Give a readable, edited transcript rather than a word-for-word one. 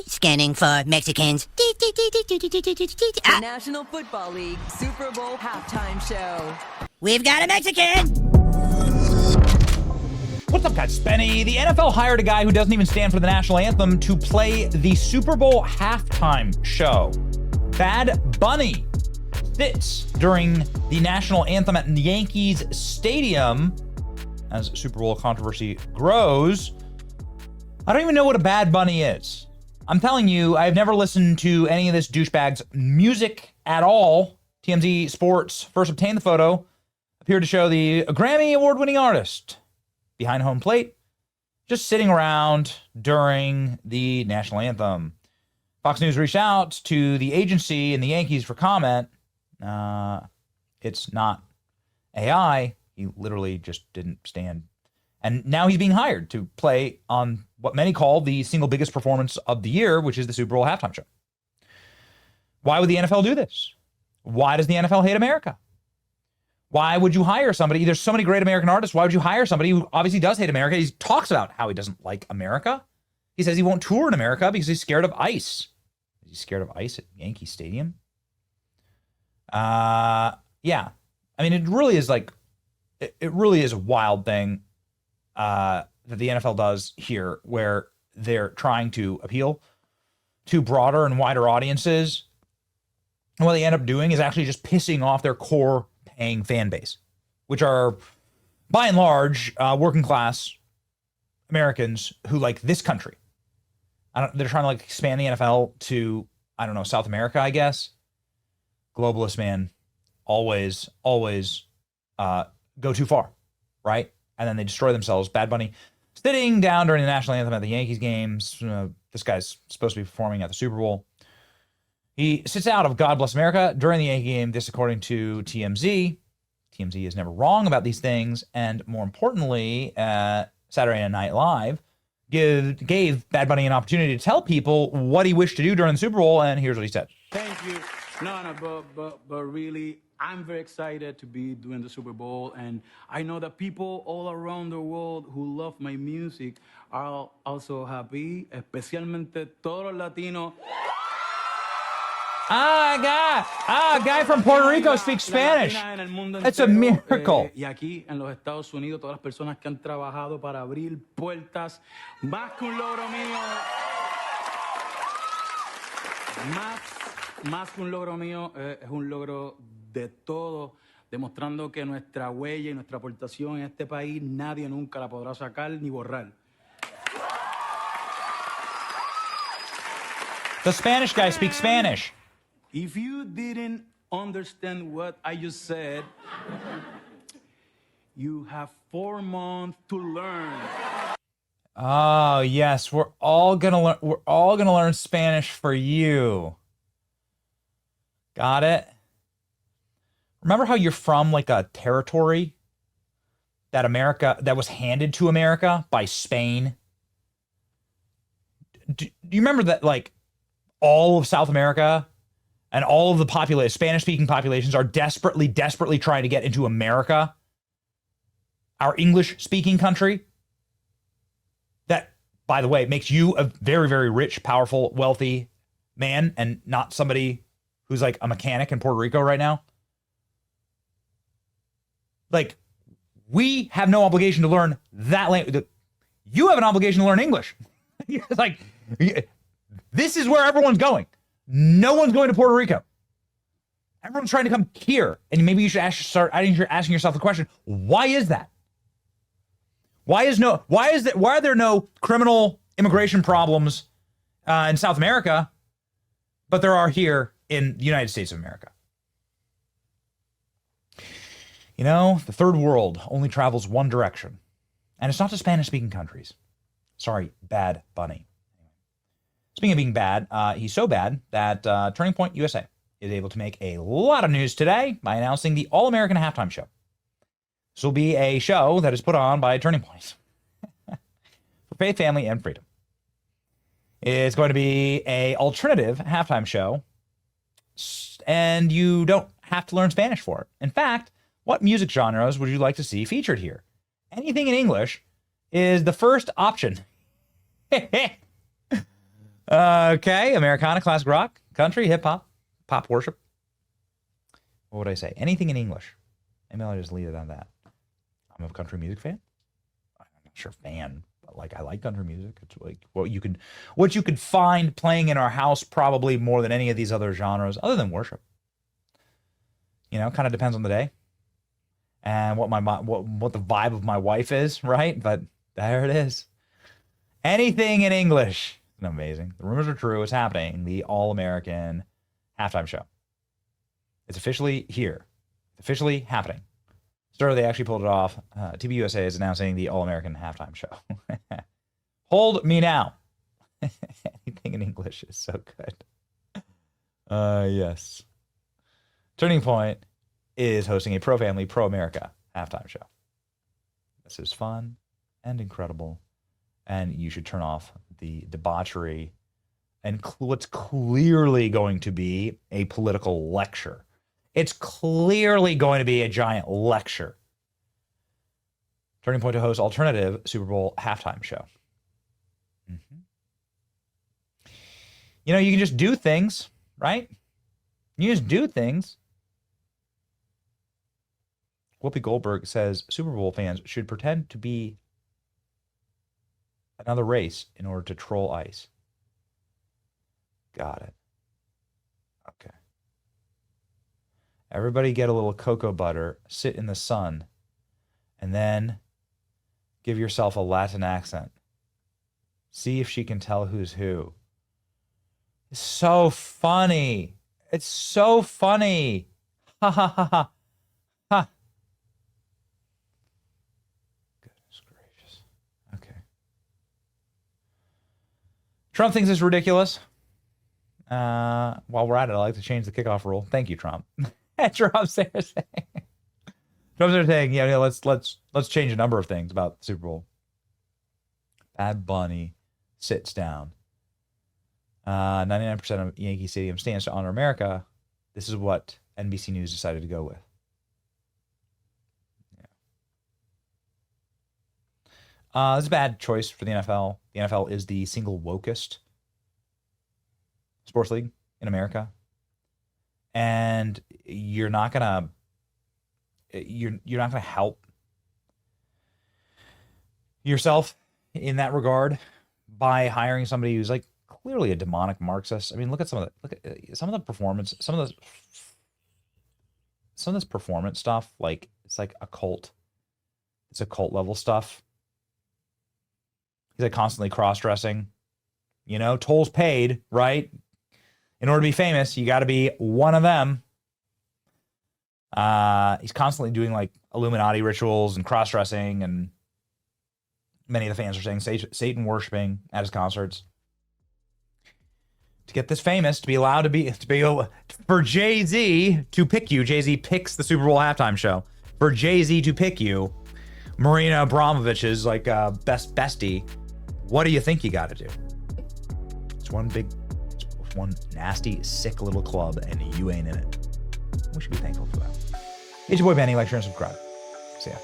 Scanning for Mexicans. The National Football League Super Bowl halftime show. We've got a Mexican! What's up, guys? Spenny. The NFL hired a guy who doesn't even stand for the national anthem to play the Super Bowl halftime show. Bad Bunny sits during the national anthem at the Yankees Stadium as Super Bowl controversy grows. I don't even know what a Bad Bunny is. I'm telling you, I've never listened to any of this douchebag's music at all. TMZ Sports first obtained the photo, appeared to show the Grammy award-winning artist behind home plate, just sitting around during the national anthem. Fox News reached out to the agency and the Yankees for comment. It's not AI. He literally just didn't stand. And now he's being hired to play on what many call the single biggest performance of the year, which is the Super Bowl halftime show. Why would the NFL do this? Why does the NFL hate America? Why would you hire somebody? There's so many great American artists. Why would you hire somebody who obviously does hate America? He talks about how he doesn't like America. He says he won't tour in America because he's scared of ICE. He's scared of ICE at Yankee Stadium. Yeah. I mean, it really is like, it really is a wild thing that the NFL does here, where they're trying to appeal to broader and wider audiences. And what they end up doing is actually just pissing off their core paying fan base, which are by and large working class Americans who like this country. They're trying to like expand the NFL to, I don't know, South America, I guess. Globalists, man, always go too far, right? And then they destroy themselves. Bad Bunny sitting down during the national anthem at the Yankees games. This guy's supposed to be performing at the Super Bowl. He sits out of God Bless America during the Yankee game, this according to TMZ. TMZ is never wrong about these things. And more importantly, Saturday Night Live gave Bad Bunny an opportunity to tell people what he wished to do during the Super Bowl. And here's what he said. Thank you. No, but really, I'm very excited to be doing the Super Bowl, and I know that people all around the world who love my music are also happy, especialmente todos los latinos. A guy from Puerto Rico speaks Spanish. That's a miracle. Y aquí en los Estados Unidos, todas las personas que han trabajado para abrir puertas, más que un logro mío, más que un logro mío, es un logro de todos, demostrando que nuestra huella y nuestra aportación en este país nadie nunca la podrá sacar ni borrar. The Spanish guy speaks Spanish. If you didn't understand what I just said, you have 4 months to learn. Oh, yes, we're all gonna learn Spanish for you. Got it? Remember how you're from like a territory that was handed to America by Spain? Do you remember that, like, all of South America and all of the Spanish-speaking populations are desperately trying to get into America, our English-speaking country? That, by the way, makes you a very, very rich, powerful, wealthy man and not somebody who's like a mechanic in Puerto Rico right now. Like, we have no obligation to learn that language. You have an obligation to learn English. It's like, this is where everyone's going. No one's going to Puerto Rico. Everyone's trying to come here. And maybe you should start asking yourself the question, why is that? Why are there no criminal immigration problems in South America, but there are here in the United States of America? You know, the third world only travels one direction, and it's not to Spanish-speaking countries. Sorry, Bad Bunny. Speaking of being bad, he's so bad that Turning Point USA is able to make a lot of news today by announcing the All-American Halftime Show. This will be a show that is put on by Turning Point for faith, family, and freedom. It's going to be an alternative halftime show, and you don't have to learn Spanish for it. In fact, what music genres would you like to see featured here? Anything in English is the first option. Okay, Americana, classic rock, country, hip hop, pop worship. What would I say? Anything in English. Maybe I'll just leave it on that. I'm a country music fan. I'm not sure fan, but like I like country music. It's like what you could find playing in our house probably more than any of these other genres, other than worship. You know, kind of depends on the day and what the vibe of my wife is, right? But there it is. Anything in English. It's amazing. The rumors are true. It's happening. The All-American halftime show. It's officially here. It's officially happening. Sure, they actually pulled it off. TPUSA is announcing the All-American halftime show. Hold me now. Anything in English is so good. Yes. Turning Point is hosting a pro-family, pro-America halftime show. This is fun and incredible, and you should turn off the debauchery and what's clearly going to be a political lecture. It's clearly going to be a giant lecture. Turning Point to host alternative Super Bowl halftime show. You know, you can just do things, right? You just do things. Whoopi Goldberg says Super Bowl fans should pretend to be another race in order to troll ICE. Got it. Okay. Everybody get a little cocoa butter, sit in the sun, and then give yourself a Latin accent. See if she can tell who's who. It's so funny. It's so funny. Ha ha ha ha. Ha. Goodness gracious. Okay. Trump thinks it's ridiculous. While we're at it, I'd like to change the kickoff rule. Thank you, Trump. Trump's there saying, yeah, let's change a number of things about the Super Bowl. Bad Bunny sits down. 99% of Yankee Stadium stands to honor America. This is what NBC News decided to go with. Yeah. This is a bad choice for the NFL. The NFL is the single wokest sports league in America. And you're not gonna help yourself in that regard by hiring somebody who's like clearly a demonic Marxist. I mean, look at some of the performance, some of this performance stuff. Like it's like a cult. It's a cult level stuff. He's like constantly cross-dressing. You know, tolls paid, right? In order to be famous, you got to be one of them. He's constantly doing like Illuminati rituals and cross-dressing, and many of the fans are saying Satan worshiping at his concerts. To get this famous, to be for Jay-Z to pick you, Jay-Z picks the Super Bowl halftime show. For Jay-Z to pick you, Marina Abramovich's like best bestie. What do you think you got to do? It's one nasty, sick little club, and you ain't in it. We should be thankful for that. It's your boy Benny. Like, share, and subscribe. See ya.